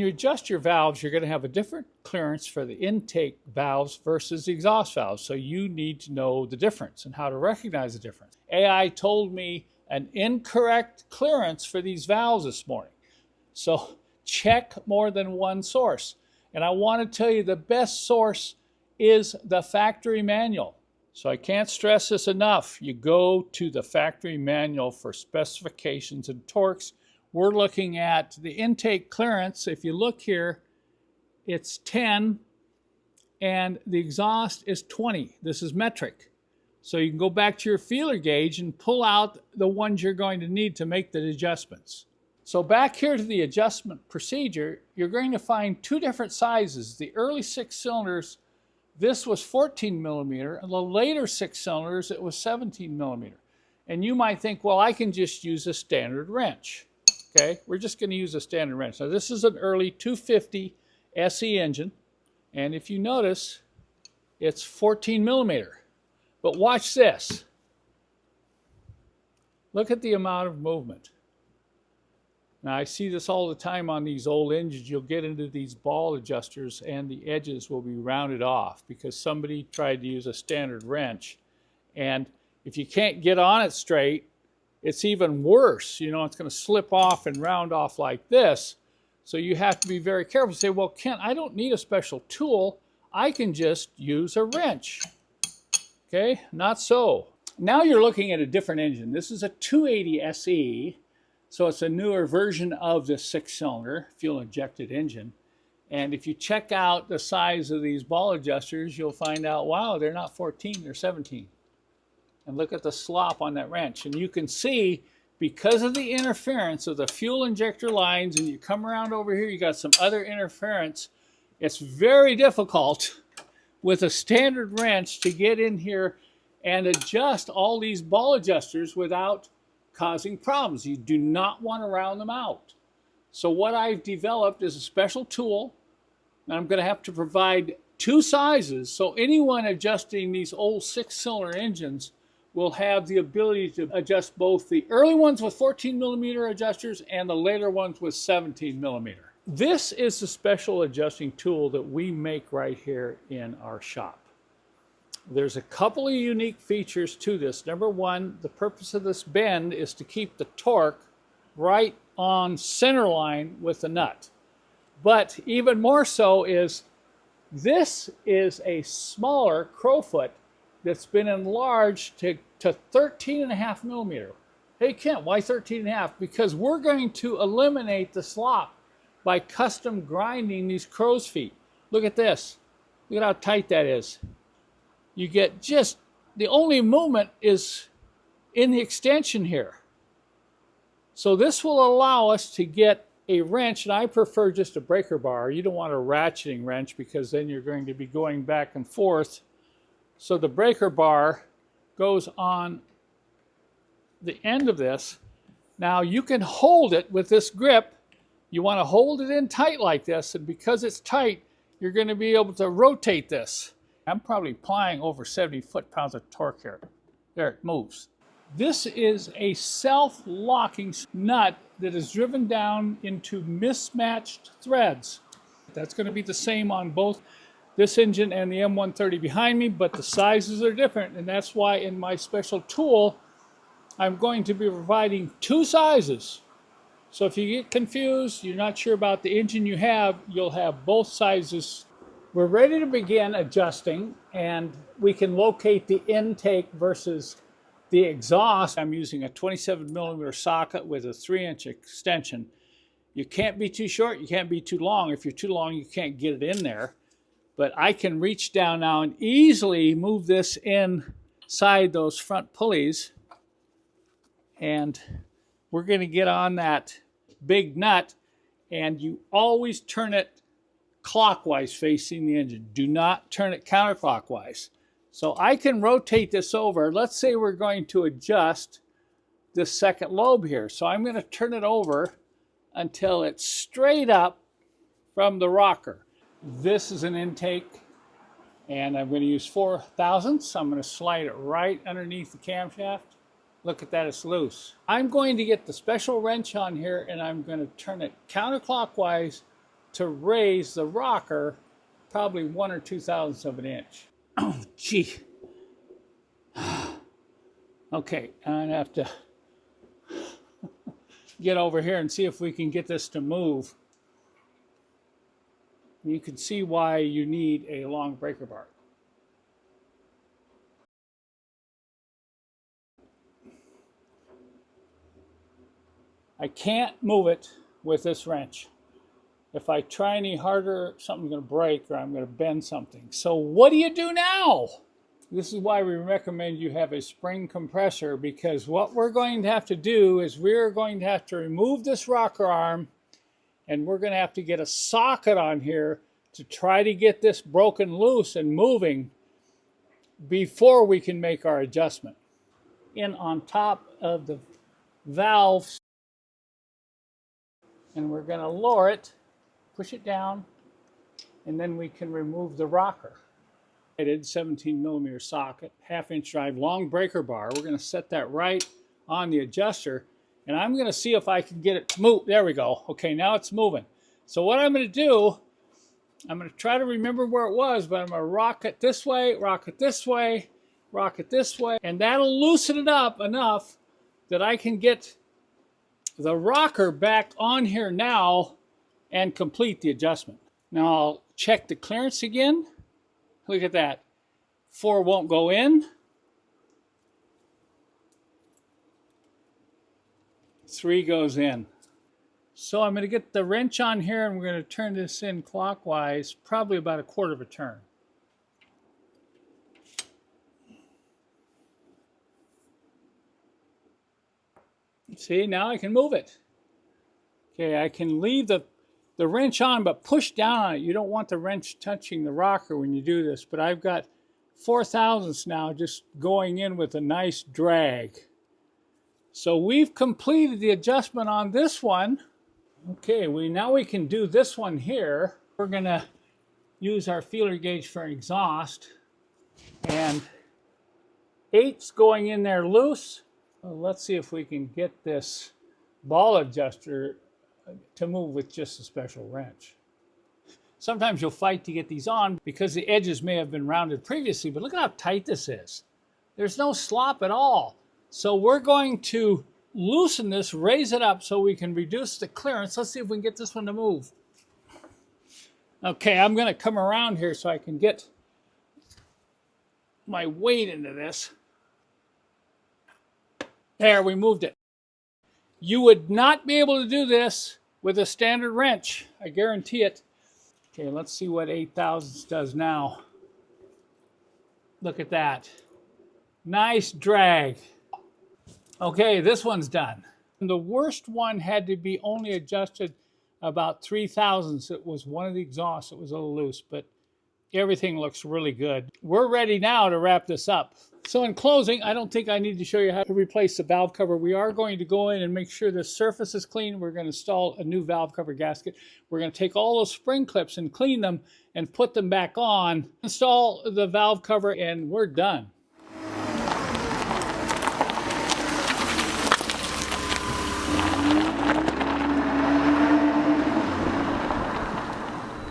you adjust your valves, you're going to have a different clearance for the intake valves versus the exhaust valves. So you need to know the difference and how to recognize the difference. AI told me an incorrect clearance for these valves this morning. So check more than one source. And I want to tell you the best source is the factory manual. So I can't stress this enough. You go to the factory manual for specifications and torques. We're looking at the intake clearance. If you look here, it's 10 and the exhaust is 20. This is metric. So you can go back to your feeler gauge and pull out the ones you're going to need to make the adjustments. So back here to the adjustment procedure, you're going to find two different sizes. The early 6 cylinders, this was 14 millimeter, and the later 6 cylinders, it was 17 millimeter. And you might think, well, I can just use a standard wrench. Okay, we're just going to use a standard wrench. Now this is an early 250 SE engine, and if you notice, it's 14 millimeter. But watch this. Look at the amount of movement. Now I see this all the time on these old engines. You'll get into these ball adjusters and the edges will be rounded off because somebody tried to use a standard wrench. And if you can't get on it straight, it's even worse. You know, it's going to slip off and round off like this. So you have to be very careful. Say, well, Kent, I don't need a special tool. I can just use a wrench. Okay, not so. Now you're looking at a different engine. This is a 280 SE. So it's a newer version of the 6-cylinder fuel-injected engine. And if you check out the size of these ball adjusters, you'll find out, wow, they're not 14, they're 17. And look at the slop on that wrench. And you can see, because of the interference of the fuel injector lines, and you come around over here, you got some other interference, it's very difficult with a standard wrench to get in here and adjust all these ball adjusters without causing problems. You do not want to round them out. So what I've developed is a special tool, and I'm going to have to provide two sizes, so anyone adjusting these old 6-cylinder engines will have the ability to adjust both the early ones with 14 millimeter adjusters and the later ones with 17 millimeter. This is the special adjusting tool that we make right here in our shop. There's a couple of unique features to this. Number one, the purpose of this bend is to keep the torque right on center line with the nut. But even more so is this is a smaller crowfoot that's been enlarged to 13.5 millimeter. Hey Kent, why 13.5? Because we're going to eliminate the slop by custom grinding these crow's feet. Look at this. Look at how tight that is. You get just, the only movement is in the extension here. So this will allow us to get a wrench, and I prefer just a breaker bar. You don't want a ratcheting wrench because then you're going to be going back and forth. So the breaker bar goes on the end of this. Now you can hold it with this grip. You want to hold it in tight like this, and because it's tight, you're going to be able to rotate this. I'm probably applying over 70 foot-pounds of torque here. There, it moves. This is a self-locking nut that is driven down into mismatched threads. That's going to be the same on both this engine and the M130 behind me, but the sizes are different, and that's why in my special tool, I'm going to be providing two sizes. So if you get confused, you're not sure about the engine you have, you'll have both sizes. We're ready to begin adjusting, and we can locate the intake versus the exhaust. I'm using a 27 millimeter socket with a 3-inch extension. You can't be too short, you can't be too long. If you're too long, you can't get it in there. But I can reach down now and easily move this inside those front pulleys. And we're going to get on that big nut, and you always turn it clockwise facing the engine. Do not turn it counterclockwise. So I can rotate this over. Let's say we're going to adjust this second lobe here. So I'm going to turn it over until it's straight up from the rocker. This is an intake, and I'm going to use 4 thousandths. I'm going to slide it right underneath the camshaft. Look at that, it's loose. I'm going to get the special wrench on here, and I'm going to turn it counterclockwise to raise the rocker probably 1 or 2 thousandths of an inch. Oh, gee. Okay, I'm gonna have to get over here and see if we can get this to move. You can see why you need a long breaker bar. I can't move it with this wrench. If I try any harder, something's going to break or I'm going to bend something. So what do you do now? This is why we recommend you have a spring compressor, because what we're going to have to do is we're going to have to remove this rocker arm, and we're going to have to get a socket on here to try to get this broken loose and moving before we can make our adjustment. In on top of the valve, and we're going to lower it, push it down, and then we can remove the rocker. I did 17mm socket, 1/2-inch drive, long breaker bar. We're going to set that right on the adjuster, and I'm going to see if I can get it to move. There we go. Okay, now it's moving. So what I'm going to do, I'm going to try to remember where it was, but I'm going to rock it this way, rock it this way, rock it this way, and that'll loosen it up enough that I can get the rocker back on here now and complete the adjustment. Now I'll check the clearance again. Look at that. 4 won't go in. 3 goes in. So I'm going to get the wrench on here and we're going to turn this in clockwise, probably about 1/4 of a turn. See, now I can move it. Okay, I can leave the wrench on, but push down on it. You don't want the wrench touching the rocker when you do this, but I've got 4 thousandths now just going in with a nice drag. So we've completed the adjustment on this one. Okay, now we can do this one here. We're gonna use our feeler gauge for an exhaust, and 8's going in there loose. Well, let's see if we can get this ball adjuster to move with just a special wrench. Sometimes you'll fight to get these on because the edges may have been rounded previously, but look at how tight this is. There's no slop at all. So we're going to loosen this, raise it up so we can reduce the clearance. Let's see if we can get this one to move. Okay, I'm going to come around here so I can get my weight into this. There, we moved it. You would not be able to do this with a standard wrench, I guarantee it. Okay, let's see what 8 thousandths does now. Look at that. Nice drag. Okay, this one's done. The worst one had to be only adjusted about 3 thousandths. It was one of the exhausts. It was a little loose, but everything looks really good. We're ready now to wrap this up. So in closing, I don't think I need to show you how to replace the valve cover. We are going to go in and make sure the surface is clean. We're going to install a new valve cover gasket. We're going to take all those spring clips and clean them and put them back on, install the valve cover, and we're done.